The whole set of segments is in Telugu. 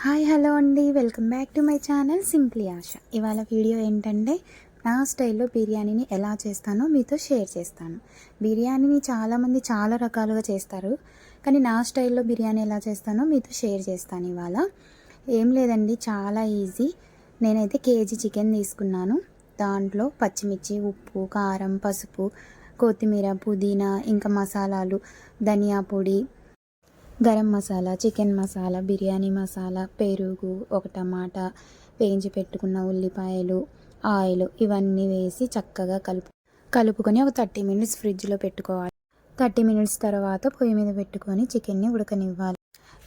హాయ్ హలో అండి, welcome back to my channel simply Asha. ఇవాళ వీడియో ఏంటంటే నా స్టైల్లో బిర్యానీని ఎలా చేస్తానో మీతో షేర్ చేస్తాను. బిర్యానీని చాలామంది చాలా రకాలుగా చేస్తారు, కానీ నా స్టైల్లో బిర్యానీ ఎలా చేస్తానో మీతో షేర్ చేస్తాను. ఇవాళ ఏం లేదండి, చాలా ఈజీ. నేనైతే కేజీ చికెన్ తీసుకున్నాను. దాంట్లో పచ్చిమిర్చి, ఉప్పు, కారం, పసుపు, కొత్తిమీర, పుదీనా, ఇంకా మసాలాలు, ధనియా పొడి, గరం మసాలా, చికెన్ మసాలా, బిర్యానీ మసాలా, పెరుగు, ఒక టమాటా, వేయించి పెట్టుకున్న ఉల్లిపాయలు, ఆయిల్ ఇవన్నీ వేసి చక్కగా కలుపుకొని ఒక 30 మినిట్స్ ఫ్రిడ్జ్లో పెట్టుకోవాలి. 30 మినిట్స్ తర్వాత పొయ్యి మీద పెట్టుకొని చికెన్ని ఉడకనివ్వాలి.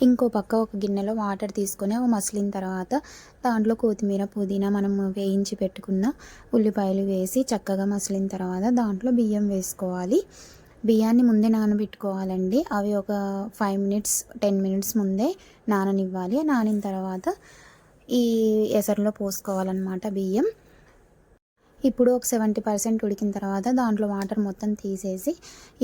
ఇంకో పక్క ఒక గిన్నెలో వాటర్ తీసుకొని అవి మసిలిన తర్వాత దాంట్లో కొత్తిమీర, పుదీనా, మనం వేయించి పెట్టుకున్న ఉల్లిపాయలు వేసి చక్కగా మసిలిన తర్వాత దాంట్లో బియ్యం వేసుకోవాలి. బియ్యాన్ని ముందే నానబెట్టుకోవాలండి. అవి ఒక 5 మినిట్స్ 10 మినిట్స్ ముందే నాననివ్వాలి. నానిన తర్వాత ఈ ఎసరులో పోసుకోవాలన్నమాట బియ్యం. ఇప్పుడు ఒక 70% ఉడికిన తర్వాత దాంట్లో వాటర్ మొత్తం తీసేసి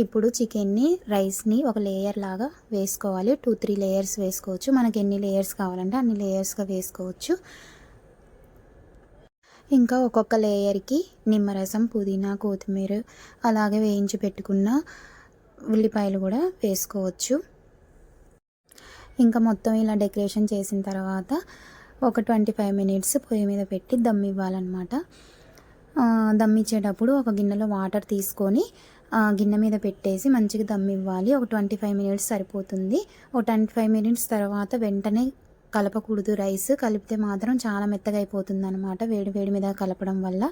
ఇప్పుడు చికెన్ని, రైస్ని ఒక లేయర్ లాగా వేసుకోవాలి. 2-3 లేయర్స్ వేసుకోవచ్చు. మనకి ఎన్ని లేయర్స్ కావాలంటే అన్ని లేయర్స్గా వేసుకోవచ్చు. ఇంకా ఒక్కొక్క లేయర్కి నిమ్మరసం, పుదీనా, కొత్తిమీర, అలాగే వేయించి పెట్టుకున్న ఉల్లిపాయలు కూడా వేసుకోవచ్చు. ఇంకా మొత్తం ఇలా డెకరేషన్ చేసిన తర్వాత ఒక 25 మినిట్స్ పొయ్యి మీద పెట్టి దమ్ ఇవ్వాలన్నమాట. దమ్ ఇచ్చేటప్పుడు ఒక గిన్నెలో వాటర్ తీసుకొని గిన్నె మీద పెట్టేసి మంచిగా దమ్ ఇవ్వాలి. ఒక 25 మినిట్స్ సరిపోతుంది. ఒక 25 మినిట్స్ తర్వాత వెంటనే కలపకూడదు. రైస్ కలిపితే మాత్రం చాలా మెత్తగా అయిపోతుంది అనమాట, వేడి మీద కలపడం వల్ల.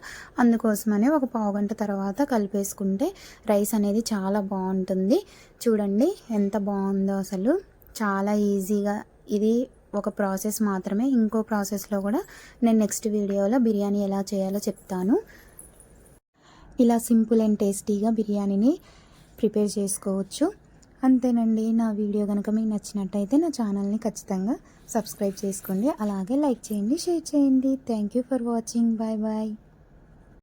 అందుకోసమనే ఒక పావుగంట తర్వాత కలిపేసుకుంటే రైస్ అనేది చాలా బాగుంటుంది. చూడండి ఎంత బాగుందో అసలు. చాలా ఈజీగా, ఇది ఒక ప్రాసెస్ మాత్రమే. ఇంకో ప్రాసెస్లో కూడా నేను నెక్స్ట్ వీడియోలో బిర్యానీ ఎలా చేయాలో చెప్తాను. ఇలా సింపుల్ అండ్ టేస్టీగా బిర్యానీని ప్రిపేర్ చేసుకోవచ్చు. అంతేనండి. నా వీడియో కనుక మీకు నచ్చినట్టయితే నా ఛానల్ని ఖచ్చితంగా సబ్స్క్రైబ్ చేసుకోండి. అలాగే లైక్ చేయండి, షేర్ చేయండి. Thank you for watching. Bye bye.